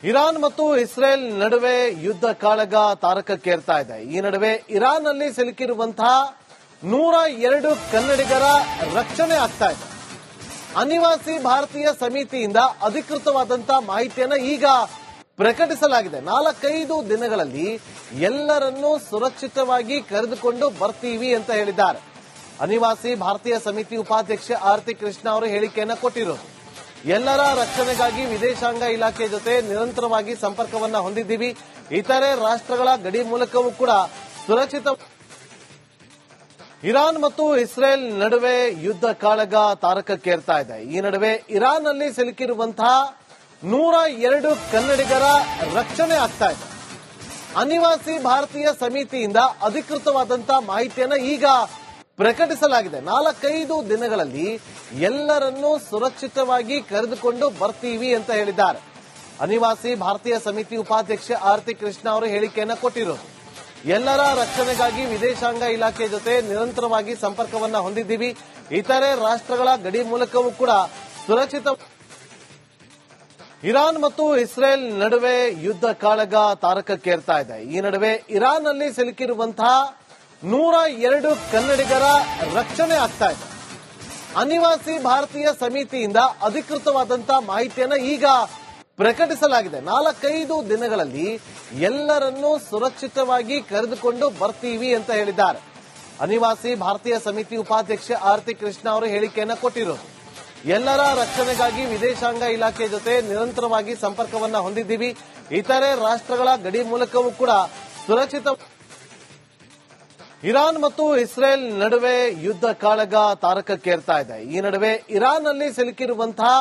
Iran ಮತ್ತು Israel ನಡುವೆ ಯುದ್ಧ ಕಾಳಗ ತಾರಕಕ್ಕೇರ್ತಾ ಇದೆ. ಈ ನಡುವೆ ಇರಾನ್ನಲ್ಲಿ ಸಿಲುಕಿರುವಂತಹ 102 ಕನ್ನಡಿಗರ ರಕ್ಷಣೆ ಆಗ್ತಾ ಇದೆ. ಅನಿವಾಸಿ ಭಾರತೀಯ ಸಮಿತಿಯಿಂದ ಅಧಿಕೃತವಾದಂತಹ ಮಾಹಿತಿಯನ್ನು ಈಗ ಪ್ರಕಟಿಸಲಾಗಿದೆ. 4-5 ದಿನಗಳಲ್ಲಿ ಎಲ್ಲರನ್ನೂ ಸುರಕ್ಷಿತವಾಗಿ ಕರೆದುಕೊಂಡು ಬರ್ತೀವಿ ಅಂತ ಹೇಳಿದ್ದಾರೆ. ಅನಿವಾಸಿ ಭಾರತೀಯ ಸಮಿತಿ ಉಪಾಧ್ಯಕ್ಷ ಆರತಿ ಕೃಷ್ಣ ಅವರು ಹೇಳಿಕೆಯನ್ನು ಕೊಟ್ಟಿರೋದು. ಎಲ್ಲರ ರಕ್ಷಣೆಗಾಗಿ ವಿದೇಶಾಂಗ ಇಲಾಖೆ ಜೊತೆ ನಿರಂತರವಾಗಿ ಸಂಪರ್ಕವನ್ನ ಹೊಂದಿದ್ದೀವಿ. ಇತರೆ ರಾಷ್ಟ್ರಗಳ ಗಡಿ ಮೂಲಕವೂ ಕೂಡ ಸುರಕ್ಷಿತ. ಇರಾನ್ ಮತ್ತು ಇಸ್ರೇಲ್ ನಡುವೆ ಯುದ್ಧ ಕಾಳಗ ತಾರಕಕ್ಕೇರ್ತಾ ಇದೆ. ಈ ನಡುವೆ ಇರಾನ್ನಲ್ಲಿ ಸಿಲುಕಿರುವಂತಹ 102 ಕನ್ನಡಿಗರ ರಕ್ಷಣೆ ಆಗ್ತಾ ಇದೆ. ಅನಿವಾಸಿ ಭಾರತೀಯ ಸಮಿತಿಯಿಂದ ಅಧಿಕೃತವಾದಂತಹ ಮಾಹಿತಿಯನ್ನು ಈಗ ಪ್ರಕಟಿಸಲಾಗಿದೆ. 4-5 ದಿನಗಳಲ್ಲಿ ಎಲ್ಲರನ್ನೂ ಸುರಕ್ಷಿತವಾಗಿ ಕರೆದುಕೊಂಡು ಬರ್ತೀವಿ ಅಂತ ಹೇಳಿದ್ದಾರೆ. ಅನಿವಾಸಿ ಭಾರತೀಯ ಸಮಿತಿ ಉಪಾಧ್ಯಕ್ಷ ಆರತಿ ಕೃಷ್ಣ ಅವರು ಹೇಳಿಕೆಯನ್ನು ಕೊಟ್ಟಿರೋದು. ಎಲ್ಲರ ರಕ್ಷಣೆಗಾಗಿ ವಿದೇಶಾಂಗ ಇಲಾಖೆ ಜೊತೆ ನಿರಂತರವಾಗಿ ಸಂಪರ್ಕವನ್ನ ಹೊಂದಿದ್ದೀವಿ. ಇತರೆ ರಾಷ್ಟ್ರಗಳ ಗಡಿ ಮೂಲಕವೂ ಕೂಡ ಸುರಕ್ಷಿತ. ಇರಾನ್ ಮತ್ತು ಇಸ್ರೇಲ್ ನಡುವೆ ಯುದ್ಧ ಕಾಳಗ ತಾರಕಕ್ಕೇರ್ತಾ ಇದೆ. ಈ ನಡುವೆ ಇರಾನ್ನಲ್ಲಿ ಸಿಲುಕಿರುವಂತಹ 102 ಕನ್ನಡಿಗರ ರಕ್ಷಣೆ ಆಗ್ತಾ ಇದೆ. ಅನಿವಾಸಿ ಭಾರತೀಯ ಸಮಿತಿಯಿಂದ ಅಧಿಕೃತವಾದಂತಹ ಮಾಹಿತಿಯನ್ನು ಈಗ ಪ್ರಕಟಿಸಲಾಗಿದೆ. 4-5 ದಿನಗಳಲ್ಲಿ ಎಲ್ಲರನ್ನೂ ಸುರಕ್ಷಿತವಾಗಿ ಕರೆದುಕೊಂಡು ಬರ್ತೀವಿ ಅಂತ ಹೇಳಿದ್ದಾರೆ. ಅನಿವಾಸಿ ಭಾರತೀಯ ಸಮಿತಿ ಉಪಾಧ್ಯಕ್ಷ ಆರತಿ ಕೃಷ್ಣ ಅವರು ಹೇಳಿಕೆಯನ್ನು ಕೊಟ್ಟಿರೋದು. ಎಲ್ಲರ ರಕ್ಷಣೆಗಾಗಿ ವಿದೇಶಾಂಗ ಇಲಾಖೆ ಜೊತೆ ನಿರಂತರವಾಗಿ ಸಂಪರ್ಕವನ್ನ ಹೊಂದಿದ್ದೀವಿ. ಇತರೆ ರಾಷ್ಟ್ರಗಳ ಗಡಿ ಮೂಲಕವೂ ಕೂಡ ಸುರಕ್ಷಿತ. ಇರಾನ್ ಮತ್ತು ಇಸ್ರೇಲ್ ನಡುವೆ ಯುದ್ಧ ಕಾಳಗ ತಾರಕಕ್ಕೇರ್ತಾ ಇದೆ. ಈ ನಡುವೆ ಇರಾನ್ನಲ್ಲಿ ಸಿಲುಕಿರುವಂತಹ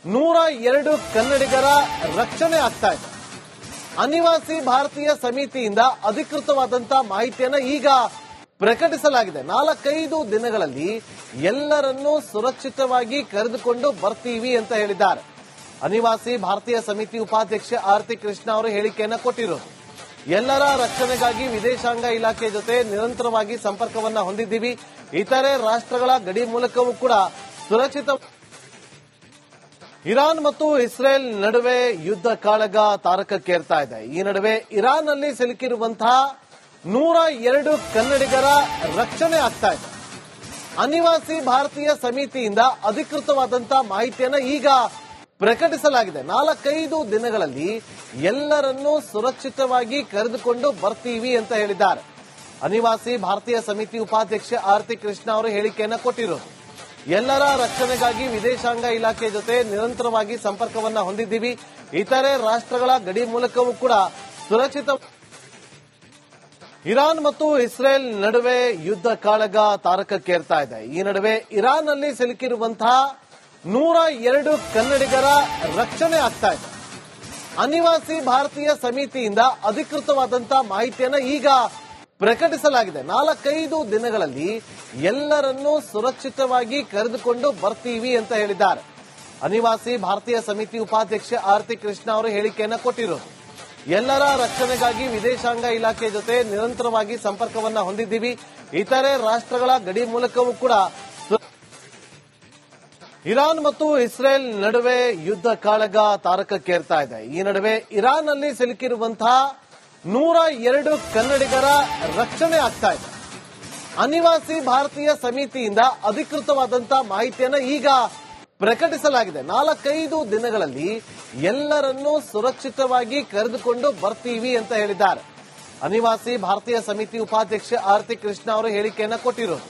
102 ಕನ್ನಡಿಗರ ರಕ್ಷಣೆ ಆಗ್ತಾ ಇದೆ. ಅನಿವಾಸಿ ಭಾರತೀಯ ಸಮಿತಿಯಿಂದ ಅಧಿಕೃತವಾದಂತಹ ಮಾಹಿತಿಯನ್ನು ಈಗ ಪ್ರಕಟಿಸಲಾಗಿದೆ. 4-5 ದಿನಗಳಲ್ಲಿ ಎಲ್ಲರನ್ನೂ ಸುರಕ್ಷಿತವಾಗಿ ಕರೆದುಕೊಂಡು ಬರ್ತೀವಿ ಅಂತ ಹೇಳಿದ್ದಾರೆ. ಅನಿವಾಸಿ ಭಾರತೀಯ ಸಮಿತಿ ಉಪಾಧ್ಯಕ್ಷ ಆರತಿ ಕೃಷ್ಣ ಅವರು ಹೇಳಿಕೆಯನ್ನು ಕೊಟ್ಟಿರೋದು. ಎಲ್ಲರ ರಕ್ಷಣೆಗಾಗಿ ವಿದೇಶಾಂಗ ಇಲಾಖೆ ಜೊತೆ ನಿರಂತರವಾಗಿ ಸಂಪರ್ಕವನ್ನ ಹೊಂದಿದ್ದೀವಿ. ಇತರೆ ರಾಷ್ಟ್ರಗಳ ಗಡಿ ಮೂಲಕವೂ ಕೂಡ ಸುರಕ್ಷಿತ. ಇರಾನ್ ಮತ್ತು ಇಸ್ರೇಲ್ ನಡುವೆ ಯುದ್ಧ ಕಾಳಗ ತಾರಕಕ್ಕೇರ್ತಾ ಇದೆ. ಈ ನಡುವೆ ಇರಾನ್ನಲ್ಲಿ ಸಿಲುಕಿರುವಂತಹ 102 ಕನ್ನಡಿಗರ ರಕ್ಷಣೆ ಆಗ್ತಾ ಇದೆ. ಅನಿವಾಸಿ ಭಾರತೀಯ ಸಮಿತಿಯಿಂದ ಅಧಿಕೃತವಾದಂತಹ ಮಾಹಿತಿಯನ್ನು ಈಗ ಪ್ರಕಟಿಸಲಾಗಿದೆ. 4-5 ದಿನಗಳಲ್ಲಿ ಎಲ್ಲರನ್ನೂ ಸುರಕ್ಷಿತವಾಗಿ ಕರೆದುಕೊಂಡು ಬರ್ತೀವಿ ಅಂತ ಹೇಳಿದ್ದಾರೆ. ಅನಿವಾಸಿ ಭಾರತೀಯ ಸಮಿತಿ ಉಪಾಧ್ಯಕ್ಷ ಆರತಿ ಕೃಷ್ಣ ಅವರು ಹೇಳಿಕೆಯನ್ನು ಕೊಟ್ಟಿರೋದು. ಎಲ್ಲರ ರಕ್ಷಣೆಗಾಗಿ ವಿದೇಶಾಂಗ ಇಲಾಖೆ ಜೊತೆ ನಿರಂತರವಾಗಿ ಸಂಪರ್ಕವನ್ನ ಹೊಂದಿದ್ದೀವಿ. ಇತರೆ ರಾಷ್ಟ್ರಗಳ ಗಡಿ ಮೂಲಕವೂ ಕೂಡ ಸುರಕ್ಷಿತ. ಇರಾನ್ ಮತ್ತು ಇಸ್ರೇಲ್ ನಡುವೆ ಯುದ್ಧ ಕಾಳಗ ತಾರಕಕ್ಕೇರ್ತಾ ಇದೆ. ಈ ನಡುವೆ ಇರಾನ್ನಲ್ಲಿ ಸಿಲುಕಿರುವಂತಹ 102 ಕನ್ನಡಿಗರ ರಕ್ಷಣೆ ಆಗ್ತಾ ಇದೆ. ಅನಿವಾಸಿ ಭಾರತೀಯ ಸಮಿತಿಯಿಂದ ಅಧಿಕೃತವಾದಂತಹ ಮಾಹಿತಿಯನ್ನು ಈಗ ಪ್ರಕಟಿಸಲಾಗಿದೆ. 4-5 ದಿನಗಳಲ್ಲಿ ಎಲ್ಲರನ್ನೂ ಸುರಕ್ಷಿತವಾಗಿ ಕರೆದುಕೊಂಡು ಬರ್ತೀವಿ ಅಂತ ಹೇಳಿದ್ದಾರೆ. ಅನಿವಾಸಿ ಭಾರತೀಯ ಸಮಿತಿ ಉಪಾಧ್ಯಕ್ಷ ಆರತಿ ಕೃಷ್ಣ ಅವರು ಹೇಳಿಕೆಯನ್ನು ಕೊಟ್ಟಿರೋದು. ಎಲ್ಲರ ರಕ್ಷಣೆಗಾಗಿ ವಿದೇಶಾಂಗ ಇಲಾಖೆ ಜೊತೆ ನಿರಂತರವಾಗಿ ಸಂಪರ್ಕವನ್ನ ಹೊಂದಿದ್ದೀವಿ. ಇತರೆ ರಾಷ್ಟ್ರಗಳ ಗಡಿ ಮೂಲಕವೂ ಕೂಡ. ಇರಾನ್ ಮತ್ತು ಇಸ್ರೇಲ್ ನಡುವೆ ಯುದ್ಧ ಕಾಳಗ ತಾರಕಕ್ಕೇರ್ತಾ ಇದೆ. ಈ ನಡುವೆ ಇರಾನ್ನಲ್ಲಿ ಸಿಲುಕಿರುವಂತಹ 102 ಕನ್ನಡಿಗರ ರಕ್ಷಣೆ ಆಗ್ತಾ ಇದೆ. ಅನಿವಾಸಿ ಭಾರತೀಯ ಸಮಿತಿಯಿಂದ ಅಧಿಕೃತವಾದಂತಹ ಮಾಹಿತಿಯನ್ನು ಈಗ ಪ್ರಕಟಿಸಲಾಗಿದೆ. 4-5 ದಿನಗಳಲ್ಲಿ ಎಲ್ಲರನ್ನೂ ಸುರಕ್ಷಿತವಾಗಿ ಕರೆದುಕೊಂಡು ಬರ್ತೀವಿ ಅಂತ ಹೇಳಿದ್ದಾರೆ. ಅನಿವಾಸಿ ಭಾರತೀಯ ಸಮಿತಿ ಉಪಾಧ್ಯಕ್ಷ ಆರತಿ ಕೃಷ್ಣ ಅವರು ಹೇಳಿಕೆಯನ್ನು ಕೊಟ್ಟಿರೋದು.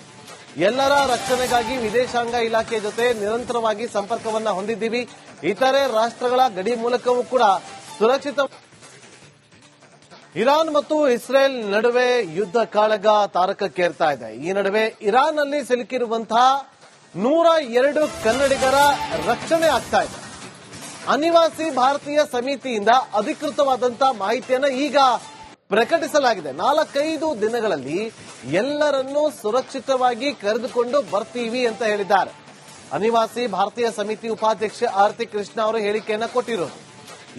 ಎಲ್ಲರ ರಕ್ಷಣೆಗಾಗಿ ವಿದೇಶಾಂಗ ಇಲಾಖೆ ಜೊತೆ ನಿರಂತರವಾಗಿ ಸಂಪರ್ಕವನ್ನ ಹೊಂದಿದ್ದೀವಿ. ಇತರೆ ರಾಷ್ಟ್ರಗಳ ಗಡಿ ಮೂಲಕವೂ ಕೂಡ ಸುರಕ್ಷಿತ. ಇರಾನ್ ಮತ್ತು ಇಸ್ರೇಲ್ ನಡುವೆ ಯುದ್ಧ ಕಾಳಗ ತಾರಕಕ್ಕೇರ್ತಾ ಇದೆ. ಈ ನಡುವೆ ಇರಾನ್ನಲ್ಲಿ ಸಿಲುಕಿರುವಂತಹ 102 ಕನ್ನಡಿಗರ ರಕ್ಷಣೆ ಆಗ್ತಾ ಇದೆ. ಅನಿವಾಸಿ ಭಾರತೀಯ ಸಮಿತಿಯಿಂದ ಅಧಿಕೃತವಾದಂತಹ ಮಾಹಿತಿಯನ್ನು ಈಗ ಪ್ರಕಟಿಸಲಾಗಿದೆ. 4-5 ದಿನಗಳಲ್ಲಿ ಎಲ್ಲರನ್ನೂ ಸುರಕ್ಷಿತವಾಗಿ ಕರೆದುಕೊಂಡು ಬರ್ತೀವಿ ಅಂತ ಹೇಳಿದ್ದಾರೆ. ಅನಿವಾಸಿ ಭಾರತೀಯ ಸಮಿತಿ ಉಪಾಧ್ಯಕ್ಷ ಆರತಿ ಕೃಷ್ಣ ಅವರು ಹೇಳಿಕೆಯನ್ನು ಕೊಟ್ಟಿರೋದು.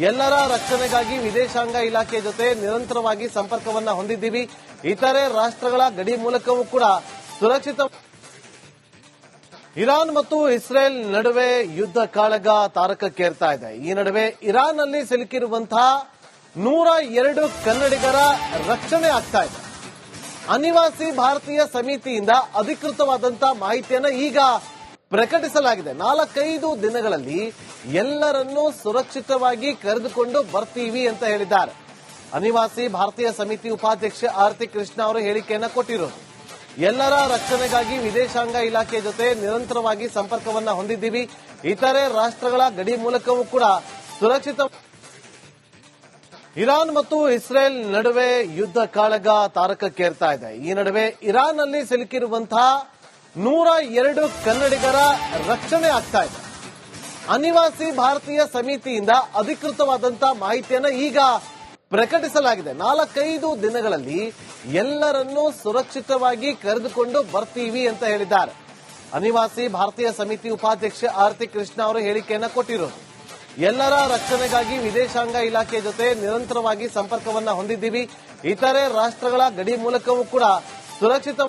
ಎಲ್ಲರ ರಕ್ಷಣೆಗಾಗಿ ವಿದೇಶಾಂಗ ಇಲಾಖೆ ಜೊತೆ ನಿರಂತರವಾಗಿ ಸಂಪರ್ಕವನ್ನ ಹೊಂದಿದ್ದೀವಿ. ಇತರೆ ರಾಷ್ಟ್ರಗಳ ಗಡಿ ಮೂಲಕವೂ ಕೂಡ ಸುರಕ್ಷಿತ. ಇರಾನ್ ಮತ್ತು ಇಸ್ರೇಲ್ ನಡುವೆ ಯುದ್ಧ ಕಾಳಗ ತಾರಕಕ್ಕೇರ್ತಾ ಇದೆ. ಈ ನಡುವೆ ಇರಾನ್ನಲ್ಲಿ ಸಿಲುಕಿರುವಂತಹ 102 ಕನ್ನಡಿಗರ ರಕ್ಷಣೆ ಆಗ್ತಾ ಇದೆ. ಅನಿವಾಸಿ ಭಾರತೀಯ ಸಮಿತಿಯಿಂದ ಅಧಿಕೃತವಾದಂತಹ ಮಾಹಿತಿಯನ್ನು ಈಗ ಪ್ರಕಟಿಸಲಾಗಿದೆ. 4-5 ದಿನಗಳಲ್ಲಿ ಎಲ್ಲರನ್ನೂ ಸುರಕ್ಷಿತವಾಗಿ ಕರೆದುಕೊಂಡು ಬರ್ತೀವಿ ಅಂತ ಹೇಳಿದ್ದಾರೆ. ಅನಿವಾಸಿ ಭಾರತೀಯ ಸಮಿತಿ ಉಪಾಧ್ಯಕ್ಷ ಆರತಿ ಕೃಷ್ಣ ಅವರು ಹೇಳಿಕೆಯನ್ನು ಕೊಟ್ಟಿರೋದು. ಎಲ್ಲರ ರಕ್ಷಣೆಗಾಗಿ ವಿದೇಶಾಂಗ ಇಲಾಖೆ ಜೊತೆ ನಿರಂತರವಾಗಿ ಸಂಪರ್ಕವನ್ನ ಹೊಂದಿದ್ದೀವಿ. ಇತರೆ ರಾಷ್ಟ್ರಗಳ ಗಡಿ ಮೂಲಕವೂ ಕೂಡ ಸುರಕ್ಷಿತ. ಇರಾನ್ ಮತ್ತು ಇಸ್ರೇಲ್ ನಡುವೆ ಯುದ್ಧ ಕಾಳಗ ತಾರಕಕ್ಕೇರ್ತಾ ಇದೆ. ಈ ನಡುವೆ ಇರಾನ್ನಲ್ಲಿ ಸಿಲುಕಿರುವಂತಹ 102 ಕನ್ನಡಿಗರ ರಕ್ಷಣೆ ಆಗ್ತಾ ಇದೆ. ಅನಿವಾಸಿ ಭಾರತೀಯ ಸಮಿತಿಯಿಂದ ಅಧಿಕೃತವಾದಂತಹ ಮಾಹಿತಿಯನ್ನು ಈಗ ಪ್ರಕಟಿಸಲಾಗಿದೆ. 4-5 ದಿನಗಳಲ್ಲಿ ಎಲ್ಲರನ್ನೂ ಸುರಕ್ಷಿತವಾಗಿ ಕರೆದುಕೊಂಡು ಬರ್ತೀವಿ ಅಂತ ಹೇಳಿದ್ದಾರೆ. ಅನಿವಾಸಿ ಭಾರತೀಯ ಸಮಿತಿ ಉಪಾಧ್ಯಕ್ಷ ಆರತಿ ಕೃಷ್ಣ ಅವರು ಹೇಳಿಕೆಯನ್ನು ಕೊಟ್ಟಿರೋದು. ಎಲ್ಲರ ರಕ್ಷಣೆಗಾಗಿ ವಿದೇಶಾಂಗ ಇಲಾಖೆ ಜೊತೆ ನಿರಂತರವಾಗಿ ಸಂಪರ್ಕವನ್ನ ಹೊಂದಿದ್ದೀವಿ. ಇತರೆ ರಾಷ್ಟ್ರಗಳ ಗಡಿ ಮೂಲಕವೂ ಕೂಡ ಸುರಕ್ಷಿತ.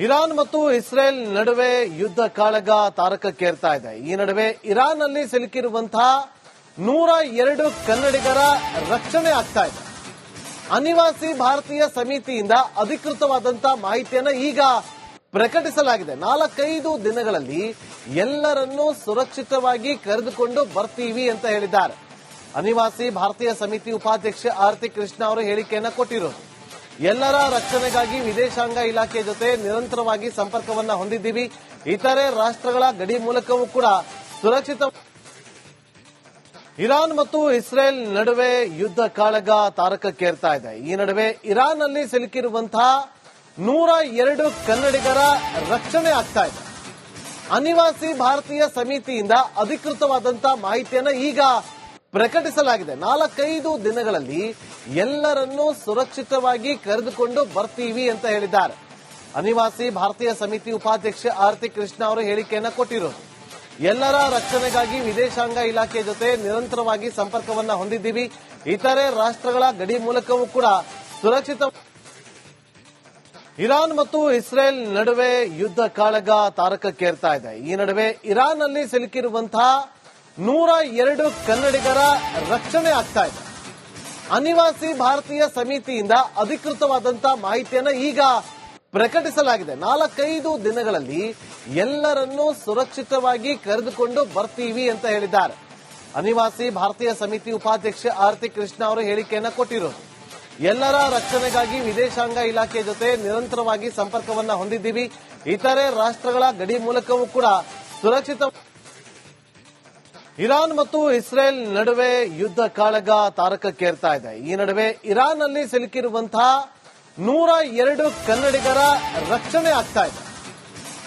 ಇರಾನ್ ಮತ್ತು ಇಸ್ರೇಲ್ ನಡುವೆ ಯುದ್ಧ ಕಾಳಗ ತಾರಕಕ್ಕೇರ್ತಾ ಇದೆ. ಈ ನಡುವೆ ಇರಾನ್ನಲ್ಲಿ ಸಿಲುಕಿರುವಂತಹ 102 ಕನ್ನಡಿಗರ ರಕ್ಷಣೆ ಆಗ್ತಾ ಇದೆ. ಅನಿವಾಸಿ ಭಾರತೀಯ ಸಮಿತಿಯಿಂದ ಅಧಿಕೃತವಾದಂತಹ ಮಾಹಿತಿಯನ್ನು ಈಗ ಪ್ರಕಟಿಸಲಾಗಿದೆ. 4-5 ದಿನಗಳಲ್ಲಿ ಎಲ್ಲರನ್ನೂ ಸುರಕ್ಷಿತವಾಗಿ ಕರೆದುಕೊಂಡು ಬರ್ತೀವಿ ಅಂತ ಹೇಳಿದ್ದಾರೆ. ಅನಿವಾಸಿ ಭಾರತೀಯ ಸಮಿತಿ ಉಪಾಧ್ಯಕ್ಷ ಆರತಿ ಕೃಷ್ಣ ಅವರು ಹೇಳಿಕೆಯನ್ನು ಕೊಟ್ಟಿರೋದು. ಎಲ್ಲರ ರಕ್ಷಣೆಗಾಗಿ ವಿದೇಶಾಂಗ ಇಲಾಖೆ ಜೊತೆ ನಿರಂತರವಾಗಿ ಸಂಪರ್ಕವನ್ನ ಹೊಂದಿದ್ದೀವಿ. ಇತರೆ ರಾಷ್ಟ್ರಗಳ ಗಡಿ ಮೂಲಕವೂ ಕೂಡ ಸುರಕ್ಷಿತ. ಇರಾನ್ ಮತ್ತು ಇಸ್ರೇಲ್ ನಡುವೆ ಯುದ್ಧ ಕಾಳಗ ತಾರಕಕ್ಕೇರ್ತಾ ಇದೆ. ಈ ನಡುವೆ ಇರಾನ್ನಲ್ಲಿ ಸಿಲುಕಿರುವಂತಹ 102 ಕನ್ನಡಿಗರ ರಕ್ಷಣೆ ಆಗ್ತಾ ಇದೆ. ಅನಿವಾಸಿ ಭಾರತೀಯ ಸಮಿತಿಯಿಂದ ಅಧಿಕೃತವಾದಂತಹ ಮಾಹಿತಿಯನ್ನು ಈಗ ಪ್ರಕಟಿಸಲಾಗಿದೆ. 4-5 ದಿನಗಳಲ್ಲಿ ಎಲ್ಲರನ್ನೂ ಸುರಕ್ಷಿತವಾಗಿ ಕರೆದುಕೊಂಡು ಬರ್ತೀವಿ ಅಂತ ಹೇಳಿದ್ದಾರೆ. ಅನಿವಾಸಿ ಭಾರತೀಯ ಸಮಿತಿ ಉಪಾಧ್ಯಕ್ಷ ಆರತಿ ಕೃಷ್ಣ ಅವರು ಹೇಳಿಕೆಯನ್ನು ಕೊಟ್ಟಿರೋದು. ಎಲ್ಲರ ರಕ್ಷಣೆಗಾಗಿ ವಿದೇಶಾಂಗ ಇಲಾಖೆ ಜೊತೆ ನಿರಂತರವಾಗಿ ಸಂಪರ್ಕವನ್ನ ಹೊಂದಿದ್ದೀವಿ. ಇತರೆ ರಾಷ್ಟ್ರಗಳ ಗಡಿ ಮೂಲಕವೂ ಕೂಡ ಸುರಕ್ಷಿತ. ಇರಾನ್ ಮತ್ತು ಇಸ್ರೇಲ್ ನಡುವೆ ಯುದ್ಧ ಕಾಳಗ ತಾರಕಕ್ಕೇರ್ತಾ ಇದೆ. ಈ ನಡುವೆ ಇರಾನ್ನಲ್ಲಿ ಸಿಲುಕಿರುವಂತಹ 102 ಕನ್ನಡಿಗರ ರಕ್ಷಣೆ ಆಗ್ತಾ ಇದೆ. ಅನಿವಾಸಿ ಭಾರತೀಯ ಸಮಿತಿಯಿಂದ ಅಧಿಕೃತವಾದಂತಹ ಮಾಹಿತಿಯನ್ನು ಈಗ ಪ್ರಕಟಿಸಲಾಗಿದೆ. 4-5 ದಿನಗಳಲ್ಲಿ ಎಲ್ಲರನ್ನೂ ಸುರಕ್ಷಿತವಾಗಿ ಕರೆದುಕೊಂಡು ಬರ್ತೀವಿ ಅಂತ ಹೇಳಿದ್ದಾರೆ. ಅನಿವಾಸಿ ಭಾರತೀಯ ಸಮಿತಿ ಉಪಾಧ್ಯಕ್ಷ ಆರತಿ ಕೃಷ್ಣ ಅವರು ಹೇಳಿಕೆಯನ್ನು ಕೊಟ್ಟಿರೋದು. ಎಲ್ಲರ ರಕ್ಷಣೆಗಾಗಿ ವಿದೇಶಾಂಗ ಇಲಾಖೆ ಜೊತೆ ನಿರಂತರವಾಗಿ ಸಂಪರ್ಕವನ್ನ ಹೊಂದಿದ್ದೀವಿ. ಇತರೆ ರಾಷ್ಟ್ರಗಳ ಗಡಿ ಮೂಲಕವೂ ಕೂಡ ಸುರಕ್ಷಿತ. ಇರಾನ್ ಮತ್ತು ಇಸ್ರೇಲ್ ನಡುವೆ ಯುದ್ಧ ಕಾಳಗ ತಾರಕಕ್ಕೇರ್ತಾ ಇದೆ. ಈ ನಡುವೆ ಇರಾನ್ನಲ್ಲಿ ಸಿಲುಕಿರುವಂತಹ 102 ಕನ್ನಡಿಗರ ರಕ್ಷಣೆ ಆಗ್ತಾ ಇದೆ.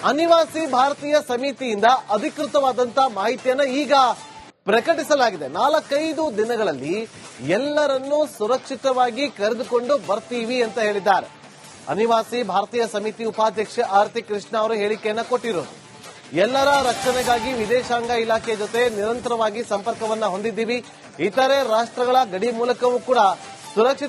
ಅನಿವಾಸಿ ಭಾರತೀಯ ಸಮಿತಿಯಿಂದ ಅಧಿಕೃತವಾದಂತಹ ಮಾಹಿತಿಯನ್ನು ಈಗ ಪ್ರಕಟಿಸಲಾಗಿದೆ. 4-5 ದಿನಗಳಲ್ಲಿ ಎಲ್ಲರನ್ನೂ ಸುರಕ್ಷಿತವಾಗಿ ಕರೆದುಕೊಂಡು ಬರ್ತೀವಿ ಅಂತ ಹೇಳಿದ್ದಾರೆ. ಅನಿವಾಸಿ ಭಾರತೀಯ ಸಮಿತಿ ಉಪಾಧ್ಯಕ್ಷ ಆರತಿ ಕೃಷ್ಣ ಅವರು ಹೇಳಿಕೆಯನ್ನು ಕೊಟ್ಟಿರೋದು. ಎಲ್ಲರ ರಕ್ಷಣೆಗಾಗಿ ವಿದೇಶಾಂಗ ಇಲಾಖೆ ಜೊತೆ ನಿರಂತರವಾಗಿ ಸಂಪರ್ಕವನ್ನ ಹೊಂದಿದ್ದೀವಿ. ಇತರೆ ರಾಷ್ಟ್ರಗಳ ಗಡಿ ಮೂಲಕವೂ ಕೂಡ ಸುರಕ್ಷಿತ.